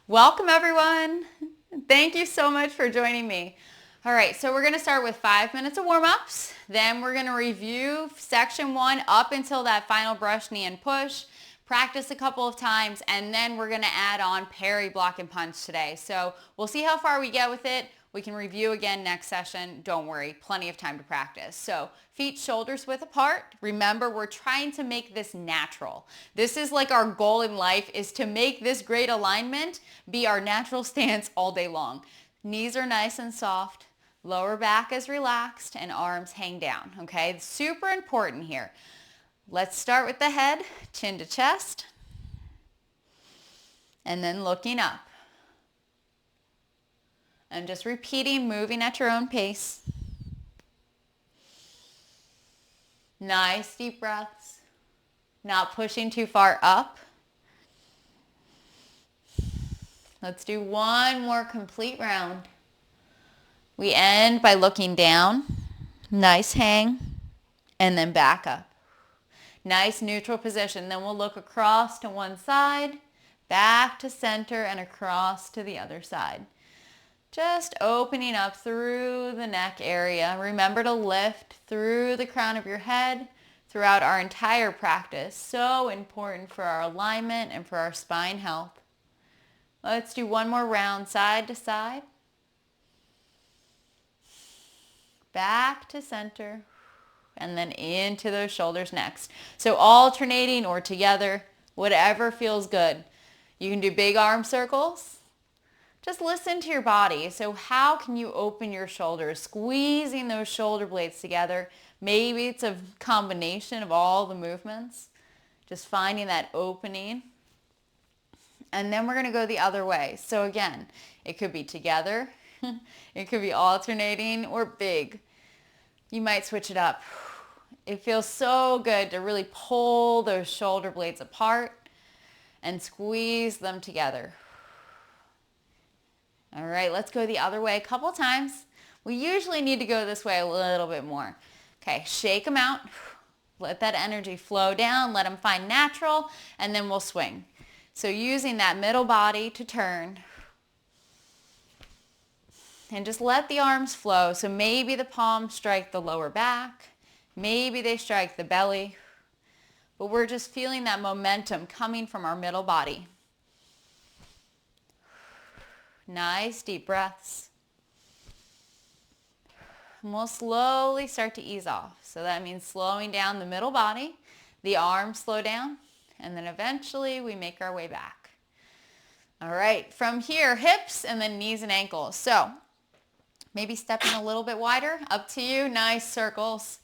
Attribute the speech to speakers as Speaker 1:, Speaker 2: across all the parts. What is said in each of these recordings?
Speaker 1: Welcome everyone. Thank you so much for joining me. All right, so we're going to start with 5 minutes of warm-ups. Then we're going to review section 1 up until that final brush, knee, and push. Practice a couple of times, and then we're going to add on parry, block, and punch today. So we'll see how far we get with it. We can review again next session. Don't worry, plenty of time to practice. So feet shoulders width apart. Remember, we're trying to make this natural. This is like our goal in life, is to make this great alignment be our natural stance all day long. Knees are nice and soft. Lower back is relaxed and arms hang down, okay? Super important here. Let's start with the head, chin to chest, and then looking up. And just repeating, moving at your own pace. Nice deep breaths. Not pushing too far up. Let's do one more complete round. We end by looking down. Nice hang. And then back up. Nice neutral position. Then we'll look across to one side, back to center, and across to the other side. Just opening up through the neck area. Remember to lift through the crown of your head throughout our entire practice. So important for our alignment and for our spine health. Let's do one more round, side to side. Back to center. And then into those shoulders next. So alternating or together, whatever feels good. You can do big arm circles. Just listen to your body. So how can you open your shoulders? Squeezing those shoulder blades together. Maybe it's a combination of all the movements. Just finding that opening. And then we're going to go the other way. So again, it could be together. It could be alternating or big. You might switch it up. It feels so good to really pull those shoulder blades apart and squeeze them together. All right, let's go the other way a couple times. We usually need to go this way a little bit more. Okay, shake them out. Let that energy flow down. Let them find natural, and then we'll swing. So using that middle body to turn. And just let the arms flow. So maybe the palms strike the lower back. Maybe they strike the belly. But we're just feeling that momentum coming from our middle body. Nice deep breaths. And we'll slowly start to ease off. So that means slowing down the middle body, the arms slow down, and then eventually we make our way back. All right, from here, hips and then knees and ankles. So maybe stepping a little bit wider, up to you. Nice circles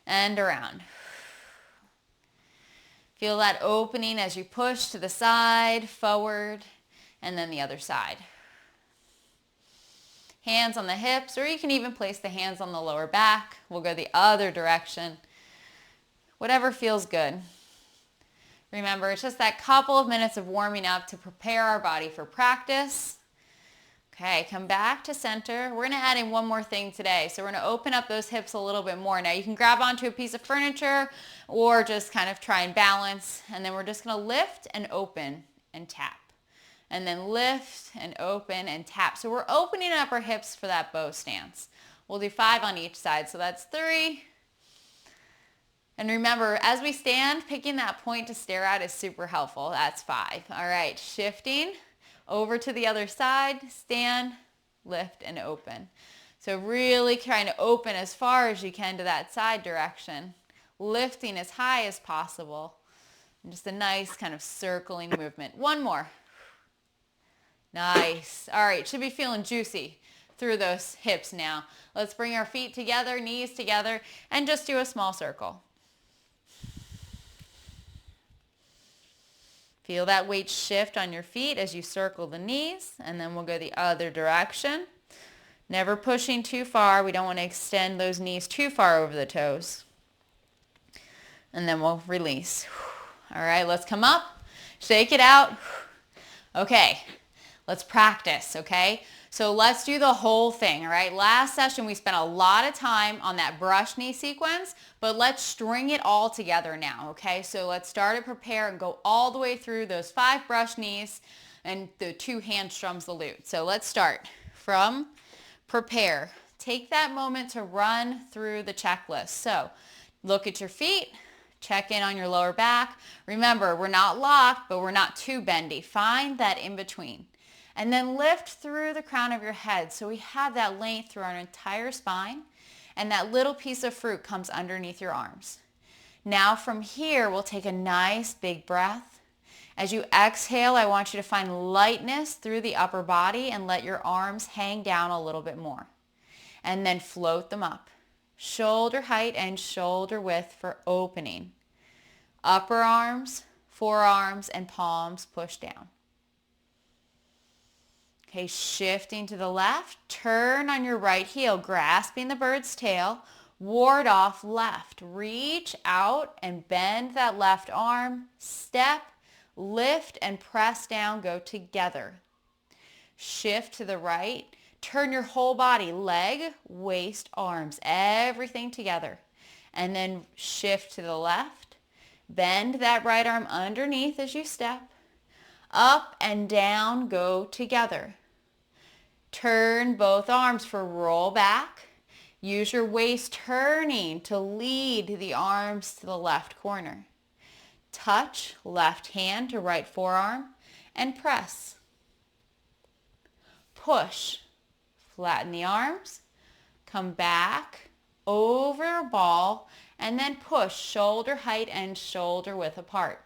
Speaker 1: and around. Feel that opening as you push to the side, forward, and then the other side. Hands on the hips, or you can even place the hands on the lower back. We'll go the other direction. Whatever feels good. Remember, it's just that couple of minutes of warming up to prepare our body for practice. Okay, come back to center. We're going to add in one more thing today. So we're going to open up those hips a little bit more. Now you can grab onto a piece of furniture or just kind of try and balance. And then we're just going to lift and open and tap. And then lift and open and tap. So we're opening up our hips for that bow stance. We'll do 5 on each side. So that's 3. And remember, as we stand, picking that point to stare at is super helpful. That's 5. All right, shifting over to the other side, stand, lift, and open. So really trying to open as far as you can to that side direction, lifting as high as possible. And just a nice kind of circling movement. One more. Nice. All right, should be feeling juicy through those hips now. Let's bring our feet together, knees together, and just do a small circle. Feel that weight shift on your feet as you circle the knees, and then we'll go the other direction. Never pushing too far. We don't want to extend those knees too far over the toes. And then we'll release. All right, let's come up, shake it out. Okay. Let's practice, okay? So let's do the whole thing, all right? Last session, we spent a lot of time on that brush knee sequence, but let's string it all together now, okay? So let's start to prepare and go all the way through those 5 brush knees and the two hand strums the lute. So let's start from prepare. Take that moment to run through the checklist. So look at your feet, check in on your lower back. Remember, we're not locked, but we're not too bendy. Find that in between. And then lift through the crown of your head so we have that length through our entire spine, and that little piece of fruit comes underneath your arms. Now from here, we'll take a nice big breath. As you exhale, I want you to find lightness through the upper body and let your arms hang down a little bit more. And then float them up. Shoulder height and shoulder width for opening. Upper arms, forearms, and palms push down. Okay, shifting to the left, turn on your right heel, grasping the bird's tail, ward off left. Reach out and bend that left arm, step, lift, and press down, go together. Shift to the right, turn your whole body, leg, waist, arms, everything together. And then shift to the left, bend that right arm underneath as you step. Up and down, go together. Turn both arms for roll back. Use your waist turning to lead the arms to the left corner. Touch left hand to right forearm and press. Push. Flatten the arms. Come back over a ball and then push shoulder height and shoulder width apart.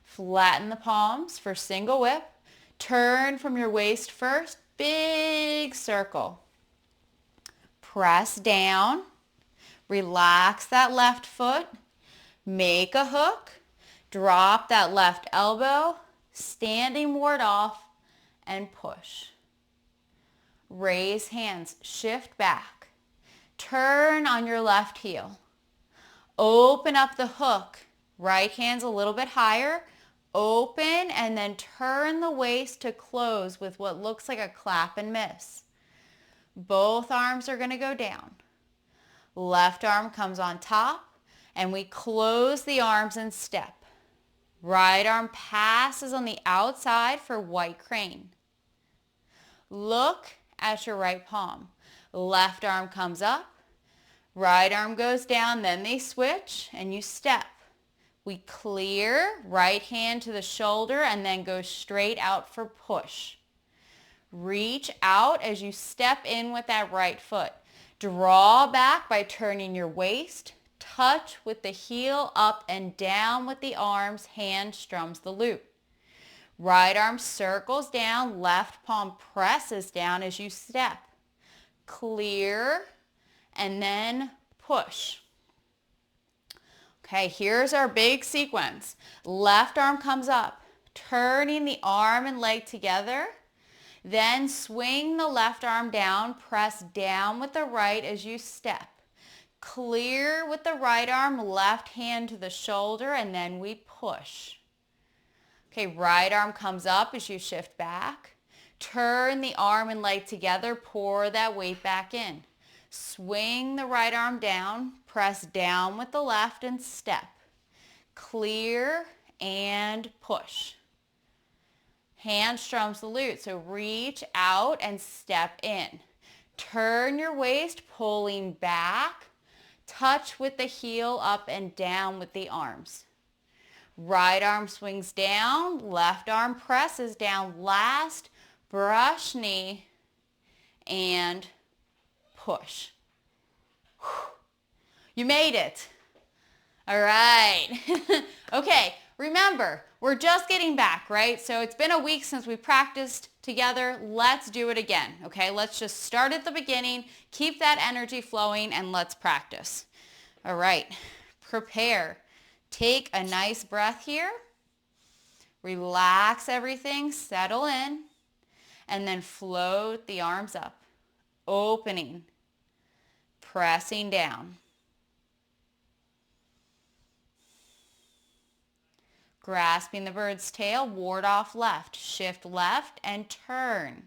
Speaker 1: Flatten the palms for single whip. Turn from your waist first. Big circle. Press down. Relax that left foot. Make a hook. Drop that left elbow. Standing ward off and push. Raise hands. Shift back. Turn on your left heel. Open up the hook. Right hand's a little bit higher. Open and then turn the waist to close with what looks like a clap and miss. Both arms are going to go down. Left arm comes on top and we close the arms and step. Right arm passes on the outside for white crane. Look at your right palm. Left arm comes up. Right arm goes down, then they switch and you step. We clear, right hand to the shoulder and then go straight out for push. Reach out as you step in with that right foot. Draw back by turning your waist. Touch with the heel up and down with the arms. Hand strums the lute. Right arm circles down. Left palm presses down as you step. Clear and then push. Okay, here's our big sequence. Left arm comes up, turning the arm and leg together. Then swing the left arm down, press down with the right as you step. Clear with the right arm, left hand to the shoulder, and then we push. Okay, right arm comes up as you shift back. Turn the arm and leg together, pour that weight back in. Swing the right arm down, press down with the left and step. Clear and push. Hand strums the lute, so reach out and step in. Turn your waist, pulling back. Touch with the heel up and down with the arms. Right arm swings down, left arm presses down. Last, brush knee and push. You made it. All right. Okay, remember, we're just getting back, right? So it's been a week since we practiced together. Let's do it again, okay? Let's just start at the beginning, keep that energy flowing, and let's practice. All right, prepare. Take a nice breath here. Relax everything, settle in, and then float the arms up. Opening, pressing down. Grasping the bird's tail, ward off left, shift left and turn.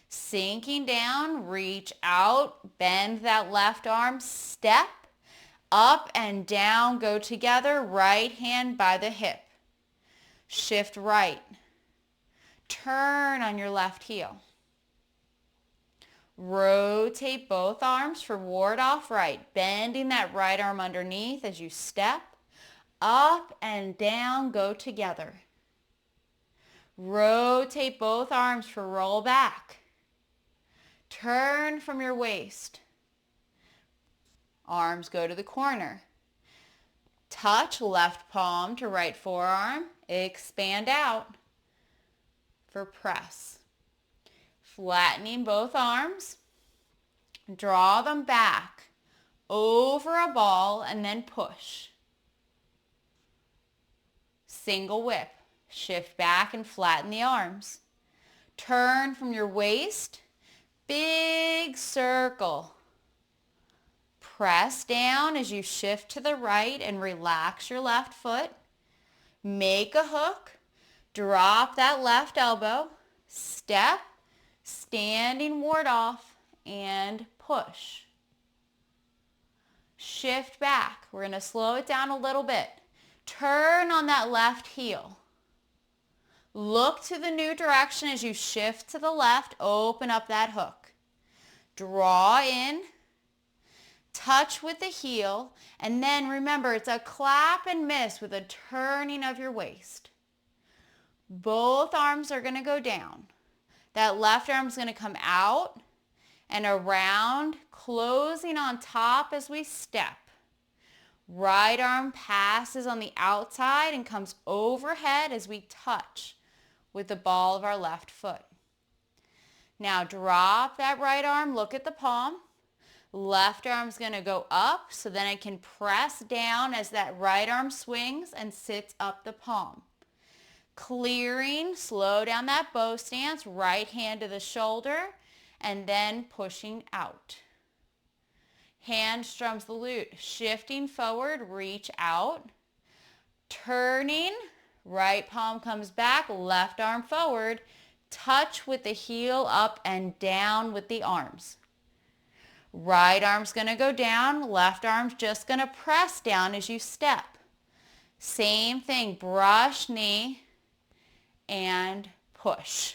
Speaker 1: Sinking down, reach out, bend that left arm, step, up and down, go together, right hand by the hip. Shift right, Turn on your left heel. Rotate both arms for ward off right, bending that right arm underneath as you step. Up and down, go together. Rotate both arms for roll back. Turn from your waist. Arms go to the corner. Touch left palm to right forearm. Expand out for press. Flattening both arms. Draw them back over a ball and then push. Single whip. Shift back and flatten the arms. Turn from your waist. Big circle. Press down as you shift to the right and relax your left foot. Make a hook. Drop that left elbow. Step. Standing ward off and push. Shift back. We're going to slow it down a little bit. Turn on that left heel. Look to the new direction as you shift to the left. Open up that hook. Draw in. Touch with the heel. And then remember, it's a clap and miss with a turning of your waist. Both arms are going to go down. That left arm is going to come out and around, closing on top as we step. Right arm passes on the outside and comes overhead as we touch with the ball of our left foot. Now drop that right arm, look at the palm. Left arm's going to go up so then I can press down as that right arm swings and sits up the palm. Clearing, slow down that bow stance, right hand to the shoulder, and then pushing out. Hand strums the lute, shifting forward, reach out. Turning, right palm comes back, left arm forward. Touch with the heel up and down with the arms. Right arm's going to go down, left arm's just going to press down as you step. Same thing, brush knee and push.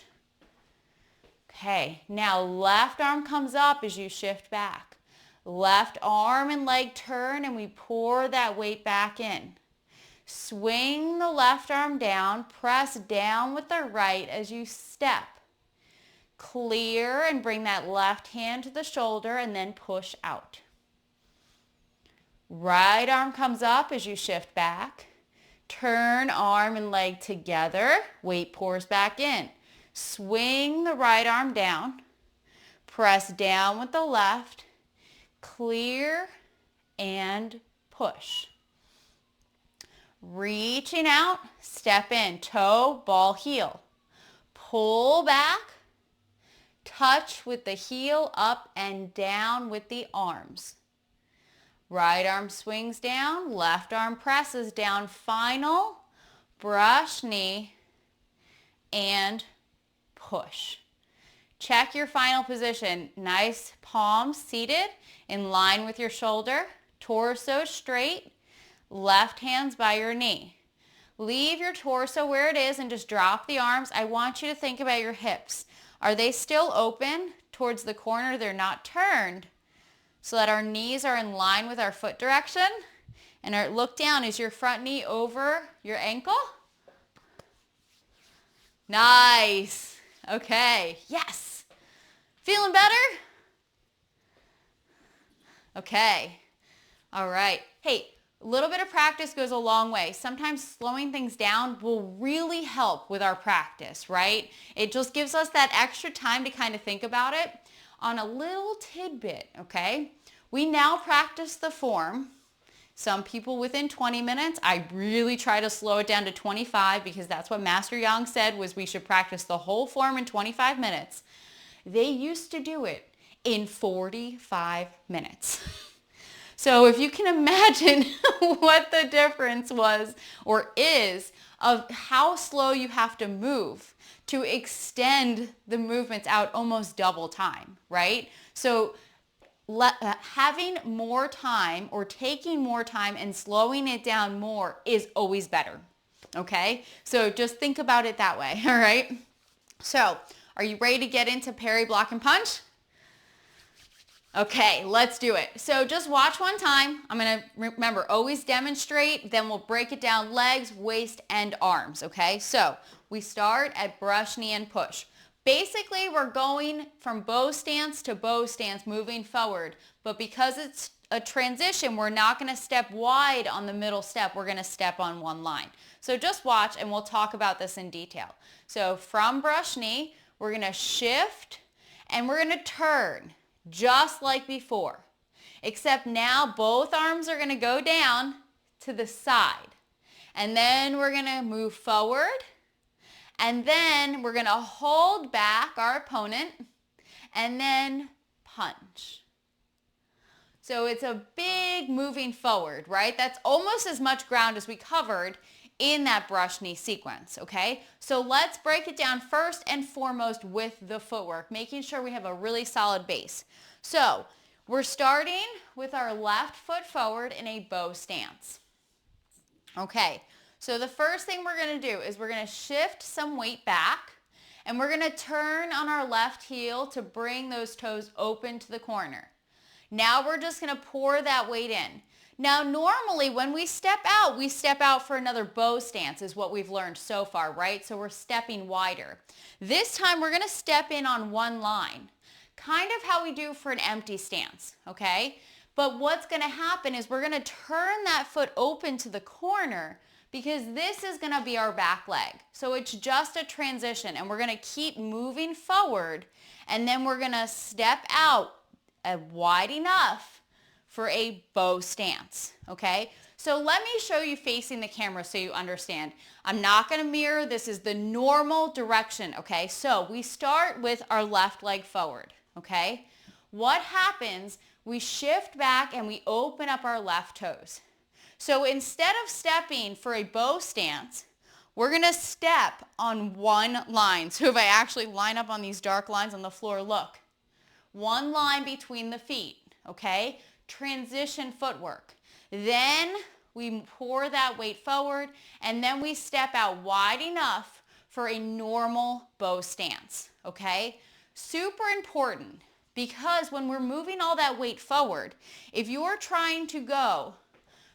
Speaker 1: Okay, now left arm comes up as you shift back. Left arm and leg turn and we pour that weight back in. Swing the left arm down, press down with the right as you step. Clear and bring that left hand to the shoulder and then push out. Right arm comes up as you shift back. Turn arm and leg together. Weight pours back in. Swing the right arm down. Press down with the left. Clear and push. Reaching out, step in, toe, ball, heel. Pull back, touch with the heel up and down with the arms. Right arm swings down, left arm presses down, final, brush knee, and push. Check your final position. Nice palms seated in line with your shoulder, torso straight, left hands by your knee. Leave your torso where it is and just drop the arms. I want you to think about your hips. Are they still open towards the corner? They're not turned. So that our knees are in line with our foot direction. And look down. Is your front knee over your ankle? Nice. Okay. Yes. Feeling better? Okay. All right. Hey, a little bit of practice goes a long way. Sometimes slowing things down will really help with our practice, right? It just gives us that extra time to kind of think about it. On a little tidbit, okay? We now practice the form. Some people within 20 minutes. I really try to slow it down to 25 because that's what Master Yang said was we should practice the whole form in 25 minutes. They used to do it in 45 minutes. So if you can imagine what the difference was or is of how slow you have to move to extend the movements out almost double time, right? So having more time or taking more time and slowing it down more is always better, okay? So just think about it that way, all right? So, are you ready to get into parry, block, and punch? Okay, let's do it. So just watch one time. I'm gonna, remember, always demonstrate, then we'll break it down legs, waist, and arms, okay? So we start at brush, knee, and push. Basically, we're going from bow stance to bow stance, moving forward. But because it's a transition, we're not gonna step wide on the middle step. We're gonna step on one line. So just watch, and we'll talk about this in detail. So from brush, knee, we're gonna shift, and we're gonna turn. Just like before, except now both arms are going to go down to the side, and then we're going to move forward, and then we're going to hold back our opponent, and then punch. So it's a big moving forward, right? That's almost as much ground as we covered in that brush knee sequence, okay? So let's break it down first and foremost with the footwork, making sure we have a really solid base. So we're starting with our left foot forward in a bow stance. Okay, so the first thing we're gonna do is we're gonna shift some weight back, and we're gonna turn on our left heel to bring those toes open to the corner. Now we're just gonna pour that weight in. Now, normally when we step out for another bow stance is what we've learned so far, right? So we're stepping wider. This time we're gonna step in on one line, kind of how we do for an empty stance, okay? But what's gonna happen is we're gonna turn that foot open to the corner because this is gonna be our back leg. So it's just a transition, and we're gonna keep moving forward, and then we're gonna step out wide enough for a bow stance, okay? So let me show you facing the camera so you understand. I'm not gonna mirror, this is the normal direction, okay? So we start with our left leg forward, okay? What happens, we shift back and we open up our left toes. So instead of stepping for a bow stance, we're gonna step on one line. So if I actually line up on these dark lines on the floor, look. One line between the feet, okay? Transition footwork. Then we pour that weight forward, and then we step out wide enough for a normal bow stance, okay? Super important, because when we're moving all that weight forward, if you're trying to go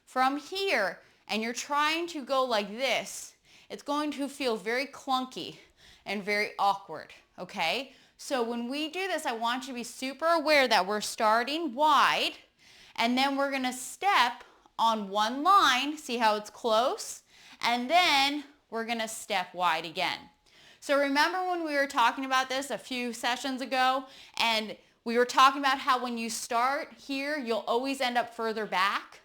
Speaker 1: from here and you're trying to go like this, it's going to feel very clunky and very awkward, okay? So when we do this, I want you to be super aware that we're starting wide, and then we're gonna step on one line, see how it's close, and then we're gonna step wide again. So remember when we were talking about this a few sessions ago, and we were talking about how when you start here, you'll always end up further back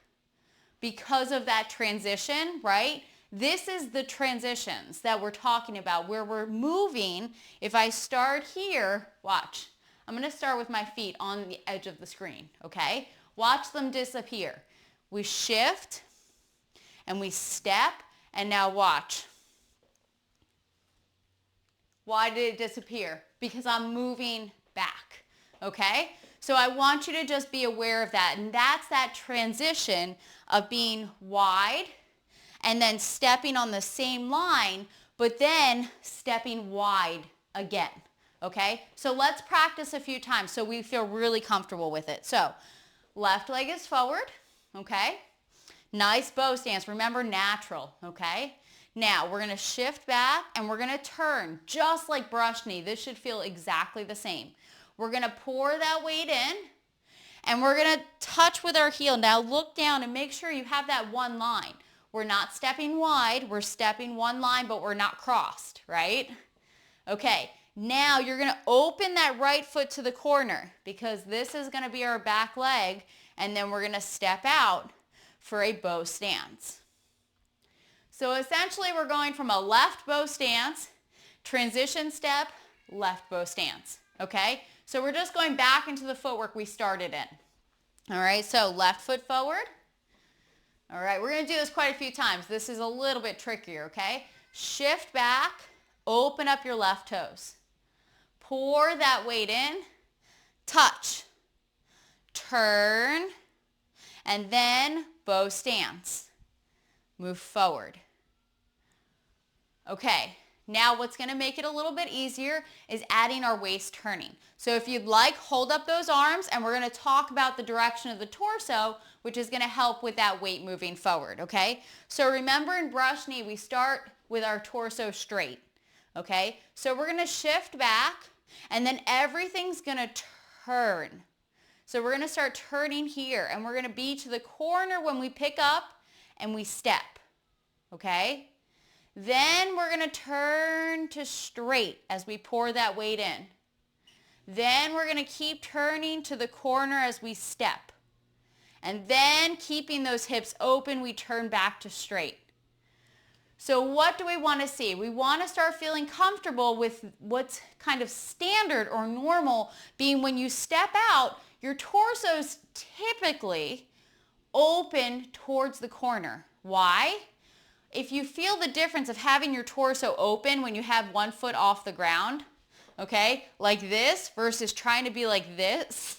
Speaker 1: because of that transition, right? This is the transitions that we're talking about, where we're moving. If I start here, watch. I'm gonna start with my feet on the edge of the screen, okay? Watch them disappear. We shift and we step, and now watch. Why did it disappear? Because I'm moving back, okay? So I want you to just be aware of that, and that's that transition of being wide and then stepping on the same line, but then stepping wide again, okay? So let's practice a few times so we feel really comfortable with it. So left leg is forward, okay? Nice bow stance. Remember, natural, okay? Now we're gonna shift back and we're gonna turn just like brush knee. This should feel exactly the same. We're gonna pour that weight in, and we're gonna touch with our heel. Now look down and make sure you have that one line. We're not stepping wide, we're stepping one line, but we're not crossed, right? Okay, now you're gonna open that right foot to the corner, because this is gonna be our back leg, and then we're gonna step out for a bow stance. So essentially we're going from a left bow stance, transition step, left bow stance, okay? So we're just going back into the footwork we started in. All right, so left foot forward. All right, we're gonna do this quite a few times. This is a little bit trickier, okay? Shift back, open up your left toes. Pour that weight in, touch, turn, and then bow stance. Move forward. Okay, Now what's going to make it a little bit easier is adding our waist turning. So if you'd like, hold up those arms and we're going to talk about the direction of the torso, which is going to help with that weight moving forward, okay? So remember in brush knee, we start with our torso straight, okay? So we're going to shift back and then everything's going to turn. So we're going to start turning here and we're going to be to the corner when we pick up and we step, okay? Then we're going to turn to straight as we pour that weight in. Then we're going to keep turning to the corner as we step. And then keeping those hips open, we turn back to straight. So what do we want to see? We want to start feeling comfortable with what's kind of standard or normal being when you step out, your torso's typically open towards the corner. Why? If you feel the difference of having your torso open when you have one foot off the ground, okay, like this versus trying to be like this,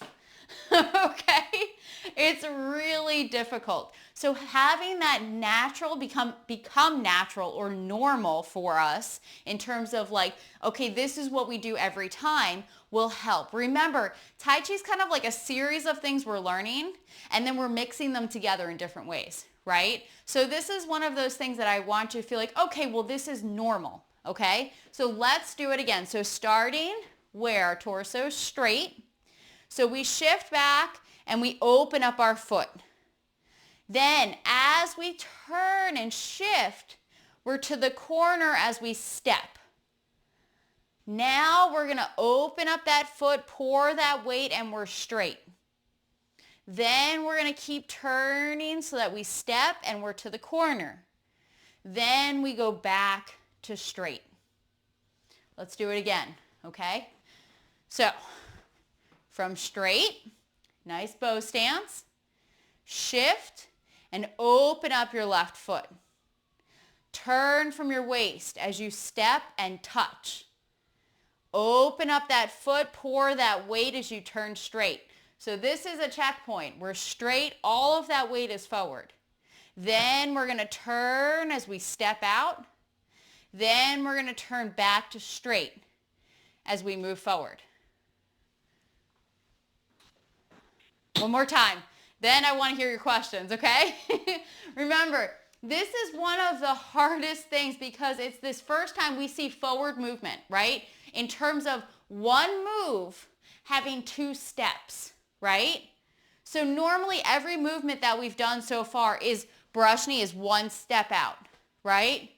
Speaker 1: okay, it's really difficult. So having that natural become natural or normal for us in terms of like, okay, this is what we do every time will help. Remember, Tai Chi is kind of like a series of things we're learning and then we're mixing them together in different ways, right? So this is one of those things that I want you to feel like, okay, well, this is normal, okay? So let's do it again. So starting where our torso is straight. So we shift back and we open up our foot. Then as we turn and shift, we're to the corner as we step. Now we're going to open up that foot, pour that weight, and we're straight. Then we're going to keep turning so that we step and we're to the corner. Then we go back to straight. Let's do it again, okay? So from straight, nice bow stance, shift, and open up your left foot. Turn from your waist as you step and touch. Open up that foot, pour that weight as you turn straight. So this is a checkpoint. We're straight, all of that weight is forward. Then we're going to turn as we step out. Then we're going to turn back to straight as we move forward. One more time. Then I want to hear your questions, okay? Remember, this is one of the hardest things because it's this first time we see forward movement, right? In terms of one move having two steps, right? So normally every movement that we've done so far is brush knee is one step out, right?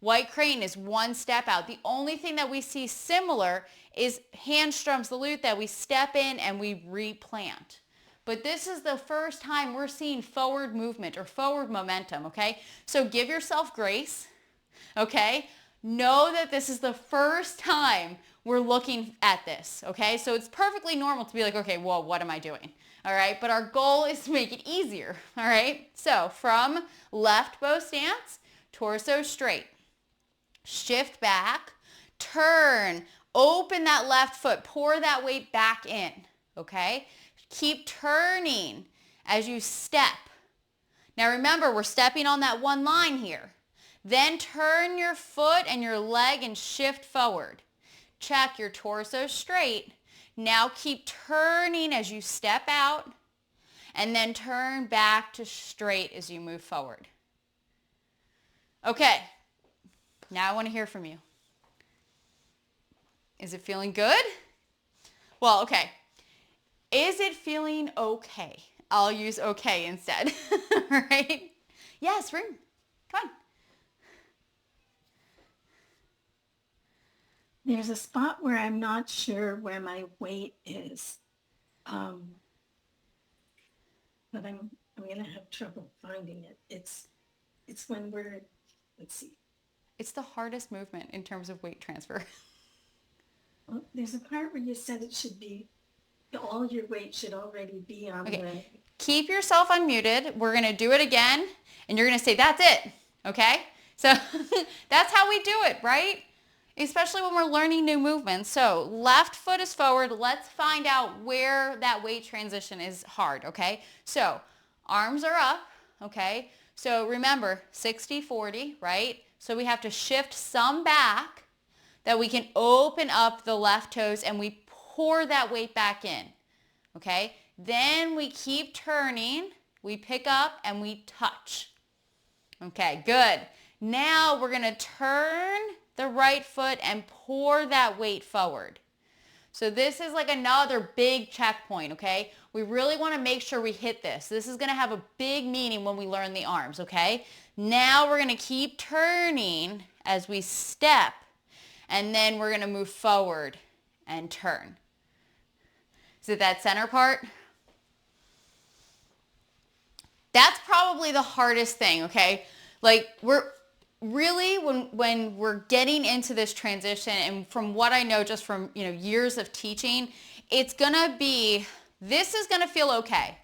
Speaker 1: White crane is one step out. The only thing that we see similar is handstrom salute that we step in and we replant. But this is the first time we're seeing forward movement or forward momentum, okay? So give yourself grace, okay? Know that this is the first time we're looking at this, okay? So it's perfectly normal to be like, okay, well, what am I doing? All right, but our goal is to make it easier, all right? So from left bow stance, torso straight, shift back, turn, open that left foot, pour that weight back in, okay? Keep turning as you step. Now remember, we're stepping on that one line here. Then turn your foot and your leg and shift forward. Check your torso straight. Now keep turning as you step out and then turn back to straight as you move forward. Okay, now I want to hear from you. Is it feeling good? Well, okay. Is it feeling okay? I'll use okay instead, right? Yes, ring. Come on.
Speaker 2: There's a spot where I'm not sure where my weight is, but I'm gonna have trouble finding it. It's when we're, let's see.
Speaker 1: It's the hardest movement in terms of weight transfer.
Speaker 2: Well, there's a part where you said it should be, all your weight should already be on the.
Speaker 1: Keep yourself unmuted. We're gonna do it again, and you're gonna say, that's it, okay? So that's how we do it, right? Especially when we're learning new movements. So left foot is forward. Let's find out where that weight transition is hard, okay? So arms are up, okay? So remember, 60-40, right? So we have to shift some back that we can open up the left toes and we pour that weight back in. Okay? Then we keep turning, we pick up and we touch. Okay, good. Now we're going to turn the right foot and pour that weight forward. So this is like another big checkpoint, okay? We really want to make sure we hit this. This is going to have a big meaning when we learn the arms, okay? Now we're going to keep turning as we step, and then we're going to move forward and turn. Is it that center part? That's probably the hardest thing, okay? Like we're really, when we're getting into this transition, and from what I know just from years of teaching, it's gonna be, this is gonna feel okay.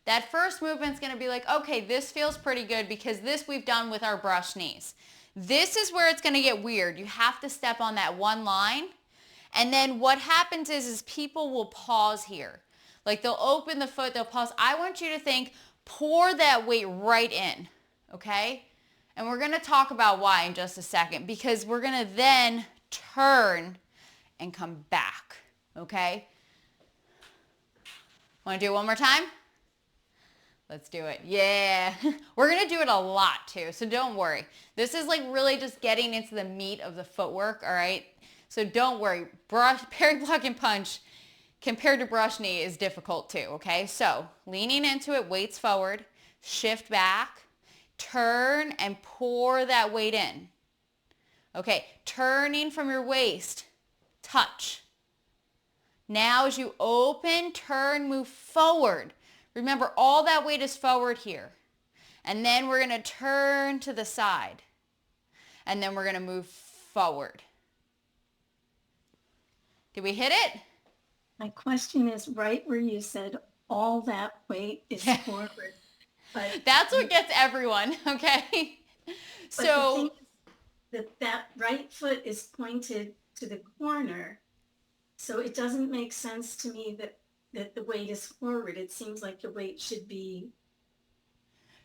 Speaker 1: That first movement's gonna be like, okay, this feels pretty good because this we've done with our brush knees. This is where it's gonna get weird. You have to step on that one line, and then what happens is people will pause here. Like they'll open the foot, they'll pause. I want you to think, pour that weight right in, okay? And we're going to talk about why in just a second, because we're going to then turn and come back, okay? Want to do it one more time? Let's do it. Yeah. We're going to do it a lot too, so don't worry. This is like really just getting into the meat of the footwork, all right? So don't worry. Parry, block, and punch compared to brush knee is difficult too, okay? So leaning into it, weights forward, shift back, turn and pour that weight in. Okay, turning from your waist, touch. Now as you open, turn, move forward. Remember, all that weight is forward here. And then we're going to turn to the side. And then we're going to move forward. Did we hit it?
Speaker 2: My question is right where you said all that weight is forward. But
Speaker 1: that's what gets everyone, okay?
Speaker 2: But
Speaker 1: so
Speaker 2: the thing is that right foot is pointed to the corner. So it doesn't make sense to me that the weight is forward. It seems like the weight should be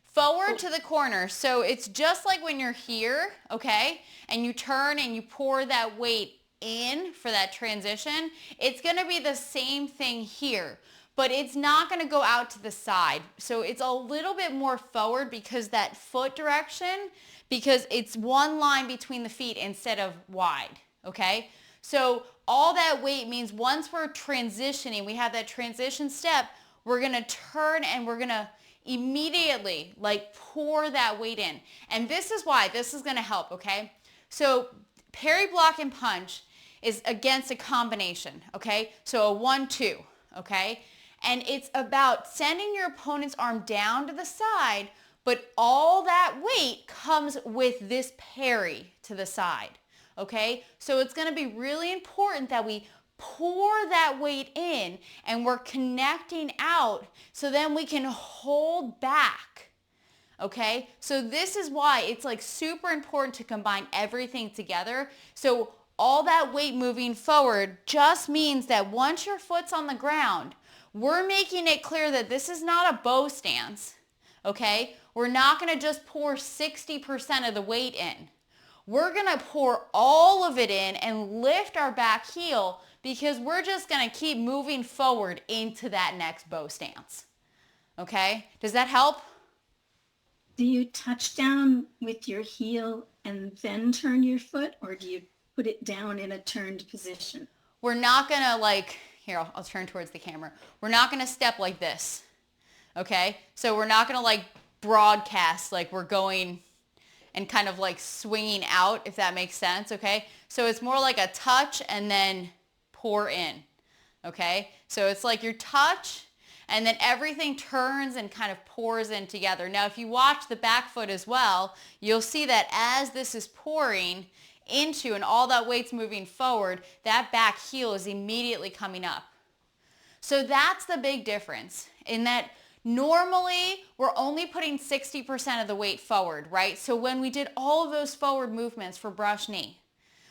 Speaker 1: forward to the corner. So it's just like when you're here, okay, and you turn and you pour that weight in for that transition, it's going to be the same thing here, but it's not going to go out to the side. So it's a little bit more forward because that foot direction, because it's one line between the feet instead of wide, okay? So all that weight means once we're transitioning, we have that transition step, we're going to turn and we're going to immediately like pour that weight in. And this is why this is going to help, okay? So parry, block, and punch is against a combination, okay? So a 1-2, okay? And it's about sending your opponent's arm down to the side, but all that weight comes with this parry to the side, okay? So it's going to be really important that we pour that weight in and we're connecting out so then we can hold back, okay? So this is why it's like super important to combine everything together. So all that weight moving forward just means that once your foot's on the ground, we're making it clear that this is not a bow stance, okay? We're not going to just pour 60% of the weight in. We're going to pour all of it in and lift our back heel because we're just going to keep moving forward into that next bow stance, okay? Does that help?
Speaker 2: Do you touch down with your heel and then turn your foot, or do you put it down in a turned position?
Speaker 1: We're not going to like, here, I'll turn towards the camera. We're not going to step like this, okay? So we're not going to like broadcast like we're going and kind of like swinging out, if that makes sense, okay? So it's more like a touch and then pour in, okay? So it's like your touch and then everything turns and kind of pours in together. Now, if you watch the back foot as well, you'll see that as this is pouring into and all that weight's moving forward, that back heel is immediately coming up. So that's the big difference in that normally we're only putting 60% of the weight forward, right? So when we did all of those forward movements for brush knee,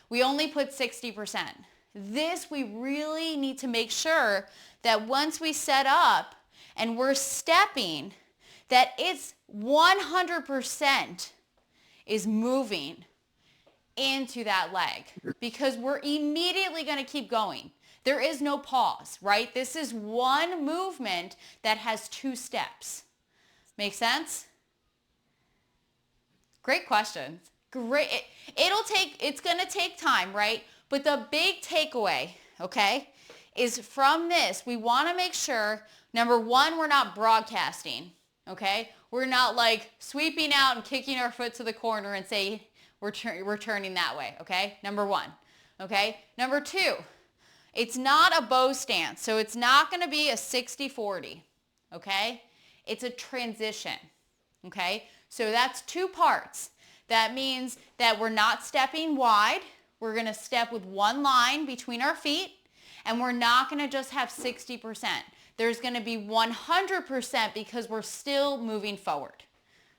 Speaker 1: we only put 60%. This we really need to make sure that once we set up and we're stepping, that it's 100% is moving into that leg because we're immediately going to keep going. There is no pause, right? This is one movement that has 2 steps. Make sense? Great questions. Great. It's going to take time, right? But the big takeaway, okay, is from this, we want to make sure, number one, we're not broadcasting, okay? We're not like sweeping out and kicking our foot to the corner and say we're turning that way, okay? Number one, okay? Number two, it's not a bow stance, so it's not going to be a 60-40, okay? It's a transition, okay? So that's 2 parts. That means that we're not stepping wide. We're going to step with one line between our feet, and we're not going to just have 60%. There's going to be 100% because we're still moving forward,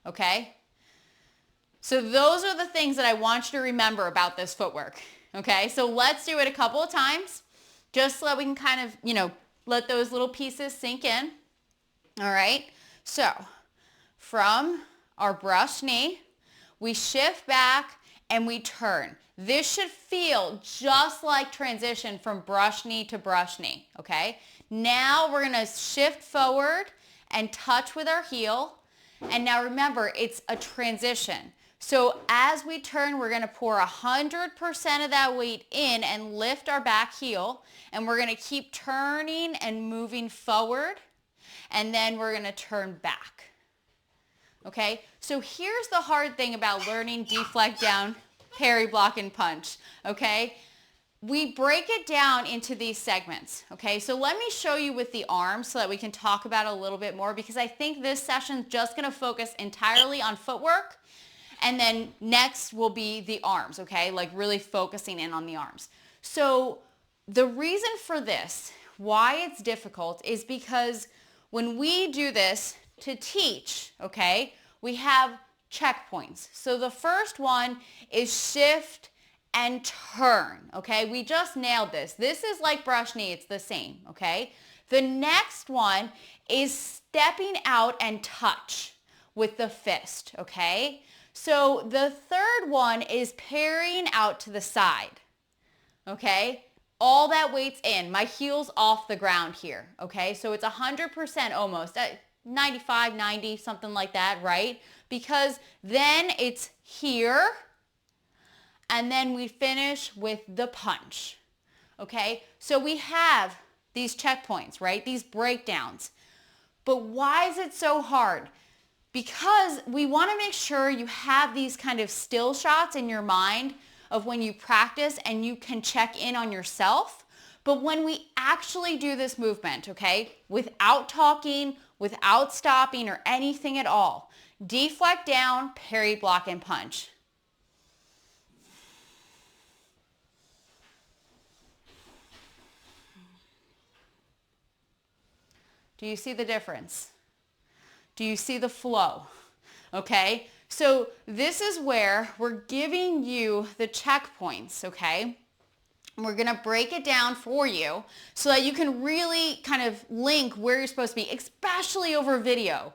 Speaker 1: okay? So those are the things that I want you to remember about this footwork, okay? So let's do it a couple of times just so that we can kind of, let those little pieces sink in, all right? So from our brush knee, we shift back and we turn. This should feel just like transition from brush knee to brush knee, okay? Now we're gonna shift forward and touch with our heel. And now remember, it's a transition. So as we turn, we're gonna pour 100% of that weight in and lift our back heel. And we're gonna keep turning and moving forward. And then we're gonna turn back. Okay, so here's the hard thing about learning deflect down, parry, block, and punch, okay? We break it down into these segments, okay? So let me show you with the arms so that we can talk about it a little bit more because I think this session's just gonna focus entirely on footwork and then next will be the arms, okay? Like really focusing in on the arms. So the reason for this, why it's difficult, is because when we do this, to teach, okay, we have checkpoints. So the first one is shift and turn, okay? We just nailed this. This is like brush knee, it's the same, okay? The next one is stepping out and touch with the fist, okay? So the third one is parrying out to the side, okay? All that weight's in. My heel's off the ground here, okay? So it's 100% almost. 95, 90, something like that, right? Because then it's here, and then we finish with the punch, okay? So we have these checkpoints, right? These breakdowns. But why is it so hard? Because we want to make sure you have these kind of still shots in your mind of when you practice and you can check in on yourself. But when we actually do this movement, okay, without talking, without stopping or anything at all, deflect down, parry, block, and punch. Do you see the difference? Do you see the flow? Okay, so this is where we're giving you the checkpoints, okay? We're going to break it down for you so that you can really kind of link where you're supposed to be, especially over video,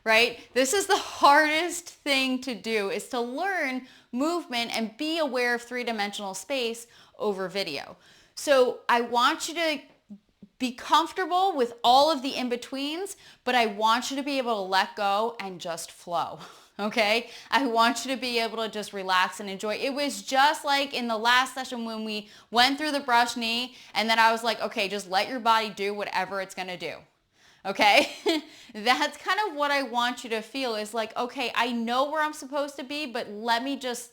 Speaker 1: right? This is the hardest thing to do, is to learn movement and be aware of 3-dimensional space over video. So I want you to be comfortable with all of the in-betweens, but I want you to be able to let go and just flow. Okay? I want you to be able to just relax and enjoy. It was just like in the last session when we went through the brush knee and then I was like, okay, just let your body do whatever it's going to do. Okay? That's kind of what I want you to feel, is like, okay, I know where I'm supposed to be, but let me just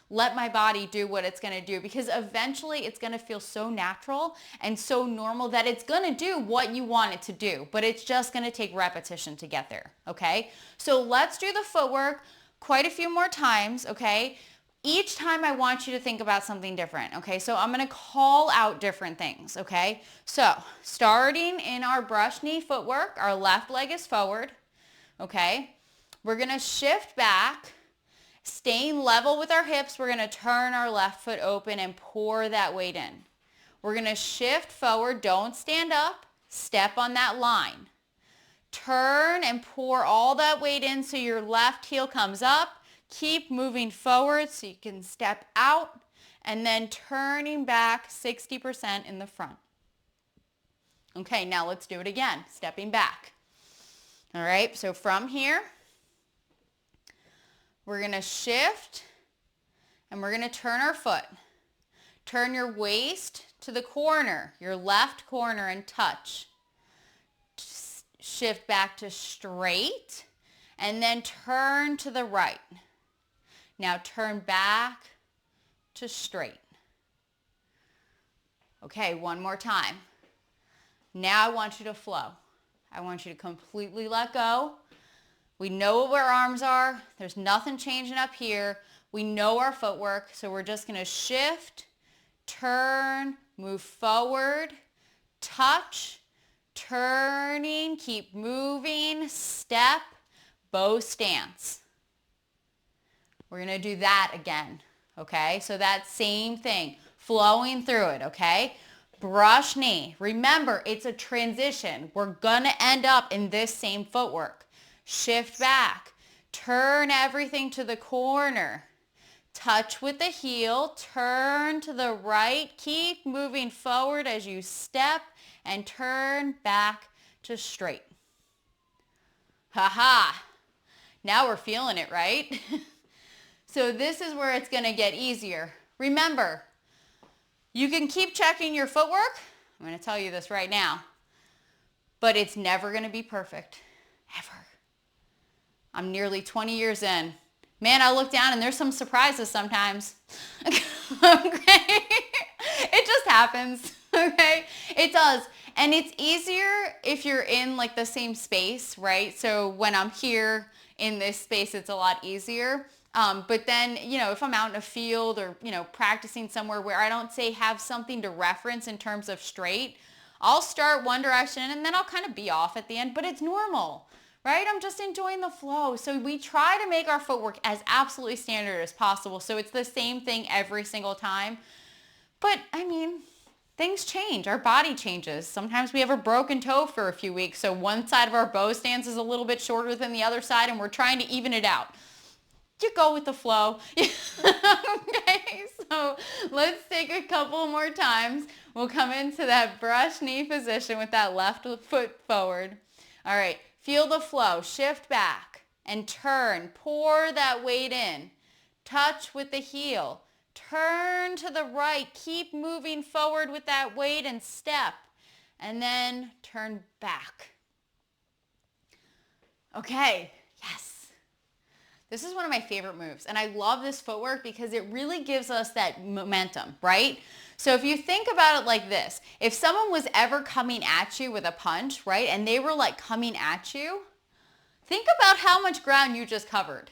Speaker 1: let my body do what it's going to do, because eventually it's going to feel so natural and so normal that it's going to do what you want it to do, but it's just going to take repetition to get there, okay? So let's do the footwork quite a few more times, okay? Each time I want you to think about something different, okay? So I'm going to call out different things, okay? So starting in our brush knee footwork, our left leg is forward, okay? We're going to shift back. Staying level with our hips, we're going to turn our left foot open and pour that weight in. We're going to shift forward. Don't stand up. Step on that line. Turn and pour all that weight in so your left heel comes up. Keep moving forward so you can step out and then turning back 60% in the front. Okay, now let's do it again, stepping back. All right, so from here, we're going to shift and we're going to turn our foot. Turn your waist to the corner, your left corner, and touch. Shift back to straight and then turn to the right. Now turn back to straight. Okay, one more time. Now I want you to flow. I want you to completely let go. We know where our arms are. There's nothing changing up here. We know our footwork, so we're just going to shift, turn, move forward, touch, turning, keep moving, step, bow stance. We're going to do that again, okay? So that same thing, flowing through it, okay? Brush knee. Remember, it's a transition. We're going to end up in this same footwork. Shift back. Turn everything to the corner. Touch with the heel. Turn to the right. Keep moving forward as you step and turn back to straight. Ha-ha. Now we're feeling it, right? So this is where it's going to get easier. Remember, you can keep checking your footwork. I'm going to tell you this right now. But it's never going to be perfect. Ever. I'm nearly 20 years in. Man, I look down and there's some surprises sometimes. Okay? It just happens. Okay? It does. And it's easier if you're in like the same space, right? So when I'm here in this space, it's a lot easier. But then, if I'm out in a field or, practicing somewhere where I don't have something to reference in terms of straight, I'll start one direction and then I'll kind of be off at the end, but it's normal, right? I'm just enjoying the flow. So we try to make our footwork as absolutely standard as possible. So it's the same thing every single time. But things change. Our body changes. Sometimes we have a broken toe for a few weeks. So one side of our bow stance is a little bit shorter than the other side and we're trying to even it out. You go with the flow. Okay, so let's take a couple more times. We'll come into that brush knee position with that left foot forward. All right, feel the flow. Shift back and turn. Pour that weight in. Touch with the heel. Turn to the right. Keep moving forward with that weight and step. And then turn back. Okay, yes. This is one of my favorite moves, and I love this footwork because it really gives us that momentum, right? So if you think about it like this, if someone was ever coming at you with a punch, right, and they were like coming at you, think about how much ground you just covered.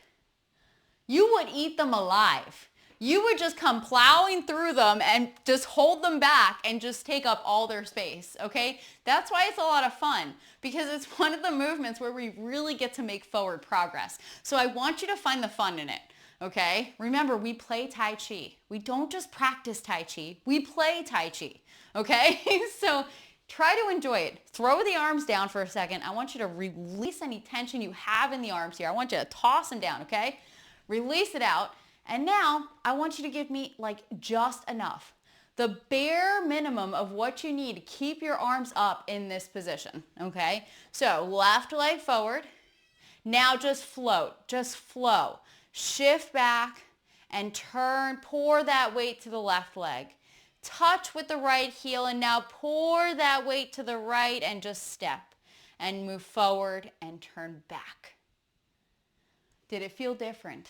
Speaker 1: You would eat them alive. You would just come plowing through them and just hold them back and just take up all their space, okay? That's why it's a lot of fun, because it's one of the movements where we really get to make forward progress. So I want you to find the fun in it, okay? Remember, we play Tai Chi. We don't just practice Tai Chi, we play Tai Chi, okay? So try to enjoy it. Throw the arms down for a second. I want you to release any tension you have in the arms here. I want you to toss them down, okay? Release it out. And now I want you to give me like just enough. The bare minimum of what you need to keep your arms up in this position, okay? So left leg forward. Now just float, just flow. Shift back and turn, pour that weight to the left leg. Touch with the right heel and now pour that weight to the right and just step and move forward and turn back. Did it feel different?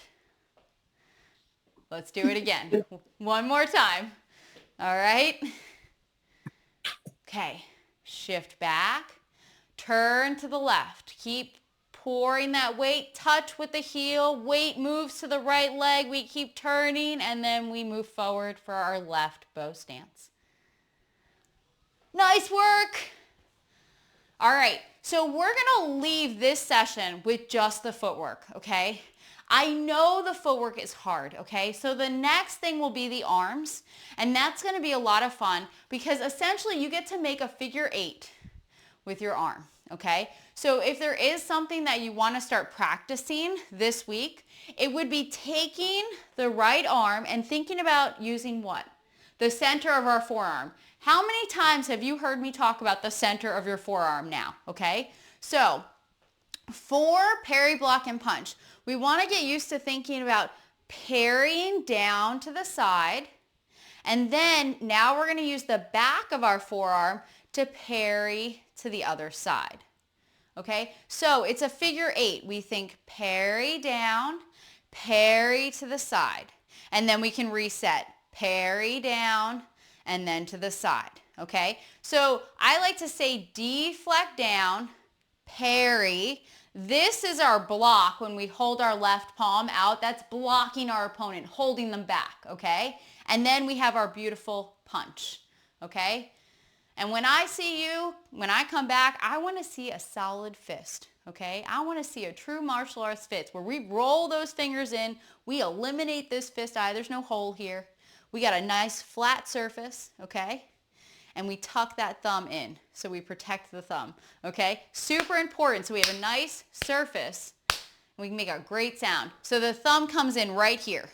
Speaker 1: Let's do it again. One more time. All right. Okay. Shift back. Turn to the left. Keep pouring that weight. Touch with the heel. Weight moves to the right leg. We keep turning and then we move forward for our left bow stance. Nice work. All right. So we're going to leave this session with just the footwork, okay? I know the footwork is hard, okay? So the next thing will be the arms, and that's gonna be a lot of fun because essentially you get to make a figure 8 with your arm, okay? So if there is something that you want to start practicing this week, it would be taking the right arm and thinking about using what? The center of our forearm. How many times have you heard me talk about the center of your forearm now, okay? So for parry, block, and punch, we want to get used to thinking about parrying down to the side, and then now we're going to use the back of our forearm to parry to the other side. Okay, so it's a figure 8. We think parry down, parry to the side, and then we can reset. Parry down, and then to the side. Okay, so I like to say deflect down, parry. This is our block when we hold our left palm out. That's blocking our opponent, holding them back, okay? And then we have our beautiful punch, okay? And when I see you, when I come back, I want to see a solid fist, okay? I want to see a true martial arts fist where we roll those fingers in, we eliminate this fist eye, there's no hole here. We got a nice flat surface, okay? And we tuck that thumb in so we protect the thumb, okay? Super important. So we have a nice surface and we can make a great sound. So the thumb comes in right here,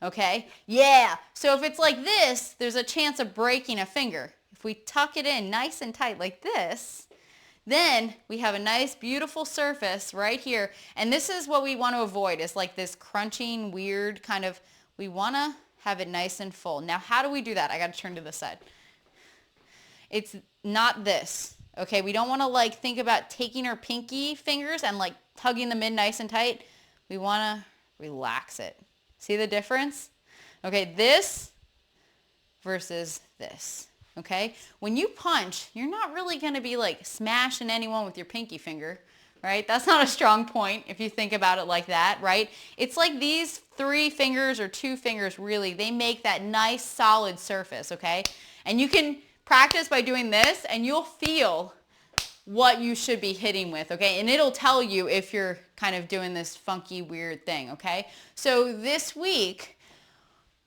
Speaker 1: okay? Yeah. So if it's like this, there's a chance of breaking a finger. If we tuck it in nice and tight like this, then we have a nice beautiful surface right here. And this is what we want to avoid, is like this crunching weird kind of, we want to have it nice and full. Now how do we do that? I got to turn to the side. It's not this, okay? We don't want to like think about taking our pinky fingers and like tugging them in nice and tight. We want to relax it. See the difference? Okay, this versus this, okay? When you punch, you're not really going to be like smashing anyone with your pinky finger, right? That's not a strong point if you think about it like that, right? It's like these 3 fingers or 2 fingers really, they make that nice solid surface, okay? And you can practice by doing this and you'll feel what you should be hitting with, okay? And it'll tell you if you're kind of doing this funky, weird thing, okay? So this week,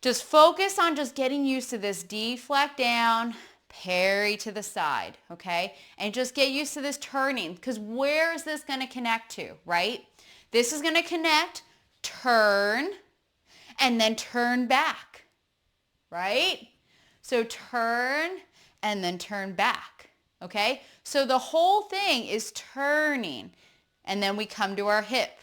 Speaker 1: just focus on just getting used to this deflect down, parry to the side, okay? And just get used to this turning, because where is this going to connect to, right? This is going to connect, turn, and then turn back, right? So turn and then turn back, okay? So the whole thing is turning, and then we come to our hip,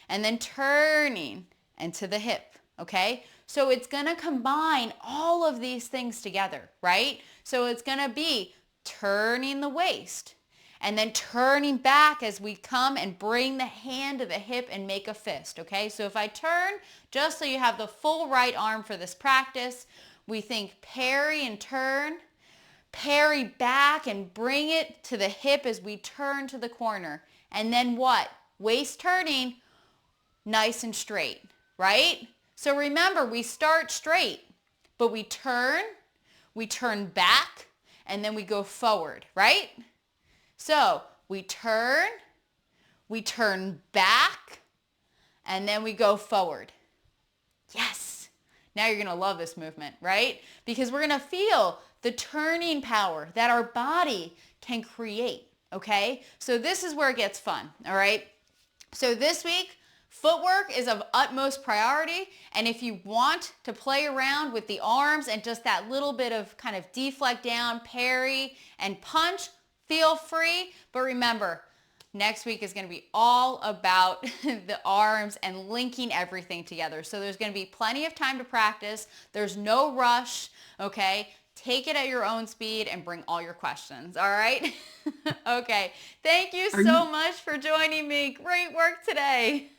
Speaker 1: and then turning and to the hip, okay? So it's gonna combine all of these things together, right? So it's gonna be turning the waist, and then turning back as we come and bring the hand to the hip and make a fist, okay? So if I turn, just so you have the full right arm for this practice, we think parry and turn, parry back and bring it to the hip as we turn to the corner. And then what? Waist turning, nice and straight, right? So remember, we start straight, but we turn back, and then we go forward, right? So we turn back, and then we go forward. Yes. Now you're going to love this movement, right? Because we're going to feel the turning power that our body can create, okay? So this is where it gets fun, all right? So this week, footwork is of utmost priority, and if you want to play around with the arms and just that little bit of kind of deflect down, parry, and punch, feel free. But remember, next week is going to be all about the arms and linking everything together. So there's going to be plenty of time to practice. There's no rush, okay? Take it at your own speed and bring all your questions, all right? Okay. Thank you so much for joining me. Great work today.